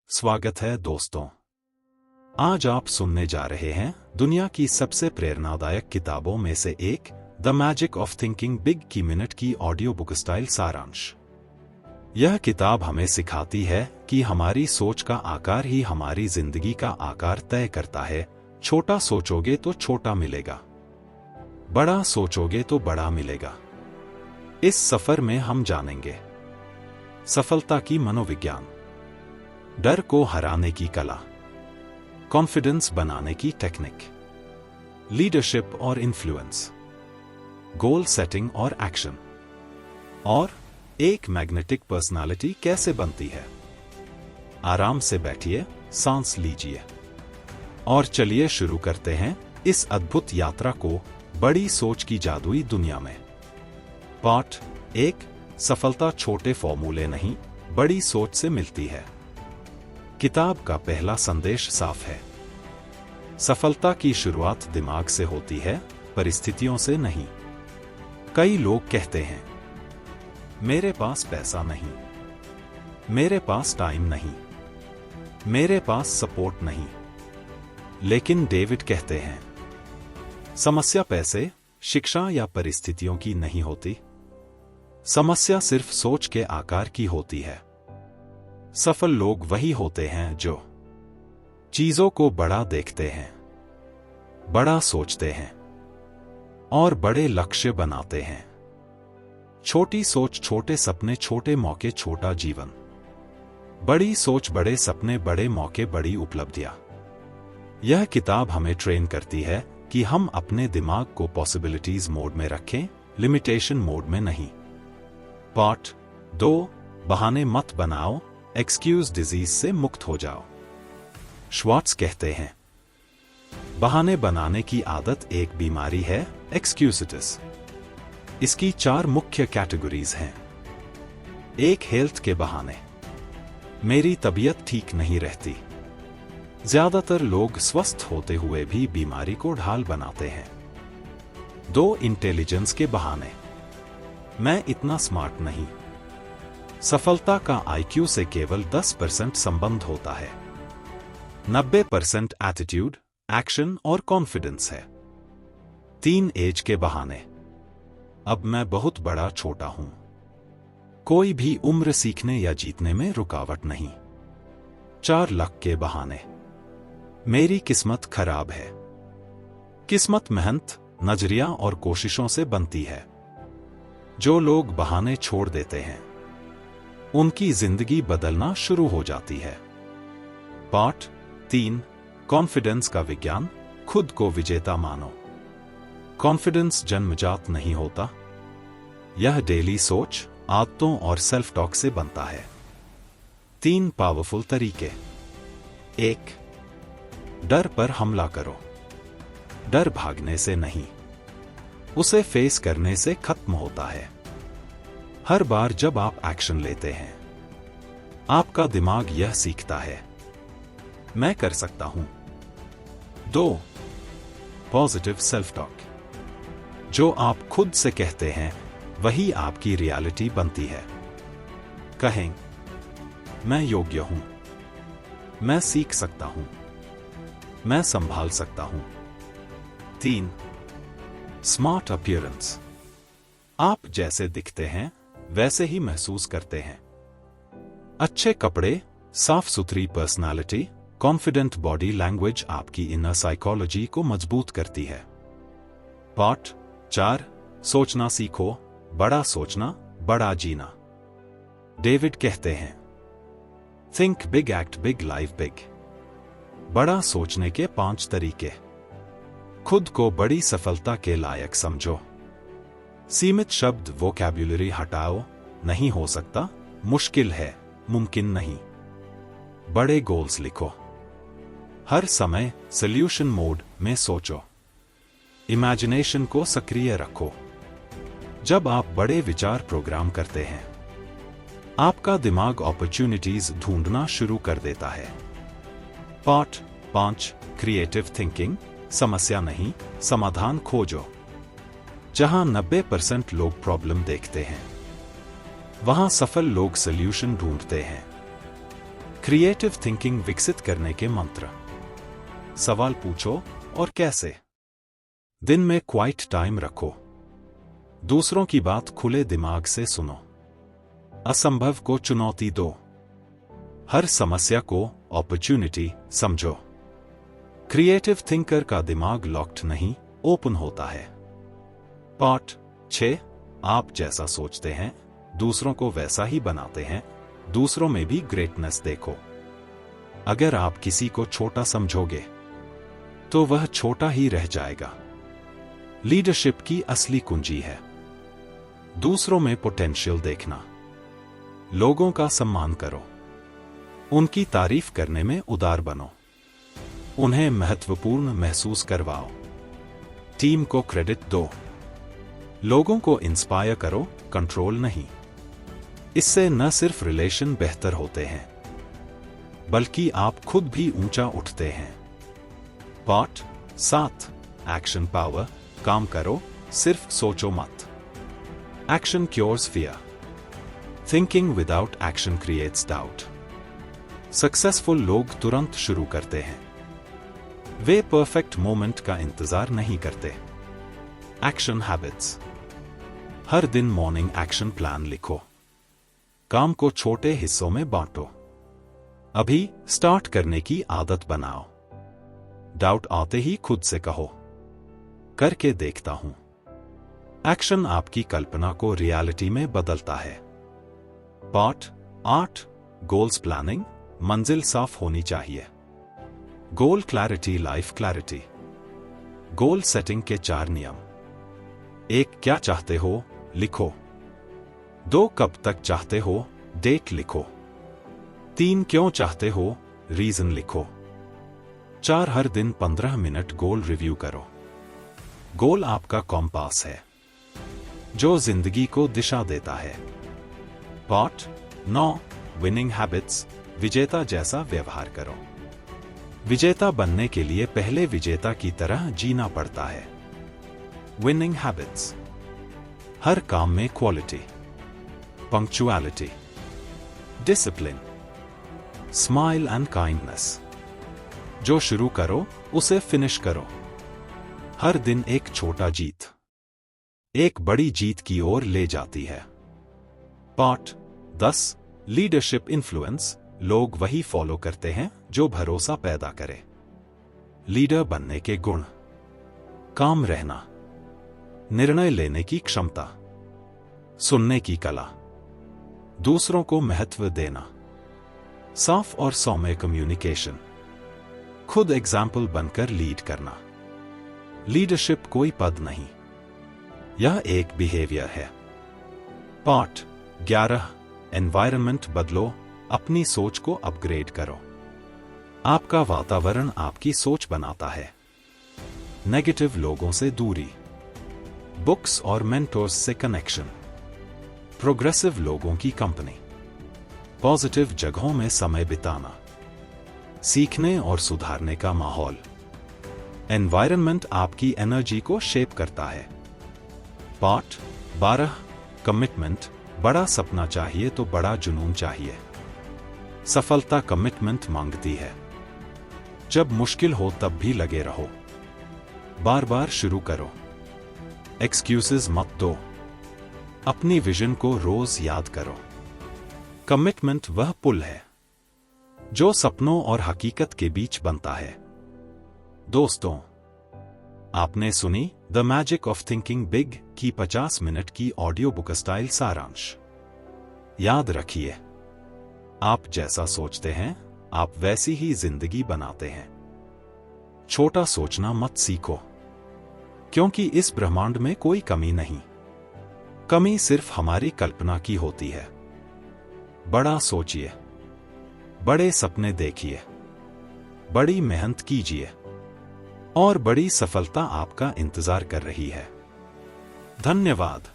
स्वागत है दोस्तों। आज आप सुनने जा रहे हैं दुनिया की सबसे प्रेरणादायक किताबों में से एक, the magic of thinking big की मिनट की ऑडियो बुक स्टाइल सारांश। यह किताब हमें सिखाती है कि हमारी सोच का आकार ही हमारी जिंदगी का आकार तय करता है। छोटा सोचोगे तो छोटा मिलेगा, बड़ा सोचोगे तो बड़ा मिलेगा। इस सफर में हम जानेंगे सफलता की मनोविज्ञान, डर को हराने की कला, कॉन्फिडेंस बनाने की टेक्निक, लीडरशिप और इन्फ्लुएंस, गोल सेटिंग और एक्शन, और एक मैग्नेटिक पर्सनालिटी कैसे बनती है। आराम से बैठिए, सांस लीजिए और चलिए शुरू करते हैं इस अद्भुत यात्रा को बड़ी सोच की जादुई दुनिया में। पार्ट 1, सफलता छोटे फॉर्मूले नहीं, बड़ी सोच से मिलती है। किताब का पहला संदेश साफ है। सफलता की शुरुआत दिमाग से होती है, परिस्थितियों से नहीं। कई लोग कहते हैं, मेरे पास पैसा नहीं, मेरे पास टाइम नहीं, मेरे पास सपोर्ट नहीं। लेकिन डेविड कहते हैं, समस्या पैसे, शिक्षा या परिस्थितियों की नहीं होती। समस्या सिर्फ सोच के आकार की होती है। सफल लोग वही होते हैं जो चीजों को बड़ा देखते हैं, बड़ा सोचते हैं और बड़े लक्ष्य बनाते हैं। छोटी सोच, छोटे सपने, छोटे मौके, छोटा जीवन। बड़ी सोच, बड़े सपने, बड़े मौके, बड़ी उपलब्धियां। यह किताब हमें ट्रेन करती है कि हम अपने दिमाग को पॉसिबिलिटीज मोड में रखें, लिमिटेशन मोड में नहीं। पार्ट 2, बहाने मत बनाओ, एक्सक्यूज डिजीज से मुक्त हो जाओ। श्वार्ट्ज कहते हैं, बहाने बनाने की आदत एक बीमारी है, एक्सक्यूजिटिस। इसकी 4 मुख्य कैटेगरीज हैं। 1, हेल्थ के बहाने। मेरी तबीयत ठीक नहीं रहती। ज्यादातर लोग स्वस्थ होते हुए भी बीमारी को ढाल बनाते हैं। 2, इंटेलिजेंस के बहाने। मैं इतना स्मार्ट नहीं। सफलता का आईक्यू से केवल 10% संबंध होता है। 90% एटीट्यूड, एक्शन और कॉन्फिडेंस है। 3, एज के बहाने। अब मैं बहुत बड़ा छोटा हूं। कोई भी उम्र सीखने या जीतने में रुकावट नहीं। 4, लक के बहाने। मेरी किस्मत खराब है। किस्मत मेहनत, नजरिया और कोशिशों से बनती है। जो लोग बहाने छोड़ देते हैं, उनकी जिंदगी बदलना शुरू हो जाती है। पार्ट 3, कॉन्फिडेंस का विज्ञान, खुद को विजेता मानो। कॉन्फिडेंस जन्मजात नहीं होता। यह डेली सोच, आदतों और सेल्फ टॉक से बनता है। 3 पावरफुल तरीके। 1, डर पर हमला करो। डर भागने से नहीं, उसे फेस करने से खत्म होता है। हर बार जब आप एक्शन लेते हैं, आपका दिमाग यह सीखता है, मैं कर सकता हूं। 2, पॉजिटिव सेल्फ टॉक। जो आप खुद से कहते हैं, वही आपकी रियलिटी बनती है। कहें, मैं योग्य हूं, मैं सीख सकता हूं, मैं संभाल सकता हूं। 3, स्मार्ट अपीयरेंस। आप जैसे दिखते हैं, वैसे ही महसूस करते हैं। अच्छे कपड़े, साफ सुथरी पर्सनालिटी, कॉन्फिडेंट बॉडी लैंग्वेज आपकी इनर साइकोलॉजी को मजबूत करती है। पार्ट 4, सोचना सीखो, बड़ा सोचना, बड़ा जीना। डेविड कहते हैं, think big, act big, live big. बड़ा सोचने के 5 तरीके। खुद को बड़ी सफलता के लायक समझो। सीमित शब्द, वोकैब्युलरी हटाओ। नहीं हो सकता, मुश्किल है, मुमकिन नहीं। बड़े गोल्स लिखो। हर समय सॉल्यूशन मोड में सोचो। इमेजिनेशन को सक्रिय रखो। जब आप बड़े विचार प्रोग्राम करते हैं, आपका दिमाग अपॉर्चुनिटीज ढूंढना शुरू कर देता है। Part 5, creative thinking. समस्या नहीं, समाधान खोजो। जहां 90% लोग प्रॉब्लम देखते हैं, वहां सफल लोग सॉल्यूशन ढूंढते हैं। क्रिएटिव थिंकिंग विकसित करने के मंत्र। सवाल पूछो और कैसे। दिन में क्वाइट टाइम रखो। दूसरों की बात खुले दिमाग से सुनो। असंभव को चुनौती दो। हर समस्या को अपॉर्चुनिटी समझो। क्रिएटिव थिंकर का दिमाग लॉक्ड नहीं, ओपन होता है। पार्ट 6। आप जैसा सोचते हैं दूसरों को वैसा ही बनाते हैं। दूसरों में भी ग्रेटनेस देखो। अगर आप किसी को छोटा समझोगे तो वह छोटा ही रह जाएगा। लीडरशिप की असली कुंजी है दूसरों में पोटेंशियल देखना। लोगों का सम्मान करो। उनकी तारीफ करने में उदार बनो। उन्हें महत्वपूर्ण महसूस करवाओ। टीम को क्रेडिट दो। लोगों को इंस्पायर करो, कंट्रोल नहीं। इससे न सिर्फ रिलेशन बेहतर होते हैं बल्कि आप खुद भी ऊंचा उठते हैं। पार्ट 7। Action power. काम करो, सिर्फ सोचो मत। Action cures fear. Thinking without action creates doubt. Successful लोग तुरंत शुरू करते हैं। वे परफेक्ट मोमेंट का इंतजार नहीं करते। Action habits. हर दिन मॉर्निंग एक्शन प्लान लिखो। काम को छोटे हिस्सों में बांटो। अभी स्टार्ट करने की आदत बनाओ। डाउट आते ही खुद से कहो, करके देखता हूं। एक्शन आपकी कल्पना को रियलिटी में बदलता है। पार्ट 8। Goals planning. मंजिल साफ होनी चाहिए। Goal clarity, life clarity. Goal setting के 4 नियम। 1। क्या चाहते हो लिखो। 2। कब तक चाहते हो, डेट लिखो। 3। क्यों चाहते हो, रीजन लिखो। 4। हर दिन 15 मिनट गोल रिव्यू करो। गोल आपका कॉम्पास है जो जिंदगी को दिशा देता है। पार्ट 9। Winning habits. विजेता जैसा व्यवहार करो। विजेता बनने के लिए पहले विजेता की तरह जीना पड़ता है। Winning habits. हर काम में quality, punctuality, discipline, smile and kindness. जो शुरू करो उसे फिनिश करो। हर दिन एक छोटा जीत एक बड़ी जीत की ओर ले जाती है। पार्ट 10। Leadership influence. लोग वही फॉलो करते हैं जो भरोसा पैदा करे। लीडर बनने के गुण। काम रहना, निर्णय लेने की क्षमता, सुनने की कला, दूसरों को महत्व देना, साफ और सौम्य कम्युनिकेशन, खुद एग्जाम्पल बनकर लीड करना। लीडरशिप कोई पद नहीं, यह एक बिहेवियर है। पार्ट 11। एनवायरनमेंट बदलो। अपनी सोच को अपग्रेड करो। आपका वातावरण आपकी सोच बनाता है। नेगेटिव लोगों से दूरी, बुक्स और मेंटोर्स से कनेक्शन, प्रोग्रेसिव लोगों की कंपनी, पॉजिटिव जगहों में समय बिताना, सीखने और सुधारने का माहौल। एनवायरनमेंट आपकी एनर्जी को शेप करता है। पार्ट 12। कमिटमेंट। बड़ा सपना चाहिए तो बड़ा जुनून चाहिए। सफलता कमिटमेंट मांगती है। जब मुश्किल हो तब भी लगे रहो। बार बार शुरू करो। एक्सक्यूजेस मत दो। अपनी विजन को रोज याद करो। कमिटमेंट वह पुल है जो सपनों और हकीकत के बीच बनता है। दोस्तों, आपने सुनी the magic of thinking big की 50 मिनट की ऑडियो बुक स्टाइल सारांश। याद रखिए, आप जैसा सोचते हैं आप वैसी ही जिंदगी बनाते हैं। छोटा सोचना मत सीखो, क्योंकि इस ब्रह्मांड में कोई कमी नहीं। कमी सिर्फ हमारी कल्पना की होती है। बड़ा सोचिए, बड़े सपने देखिए, बड़ी मेहनत कीजिए और बड़ी सफलता आपका इंतजार कर रही है। धन्यवाद।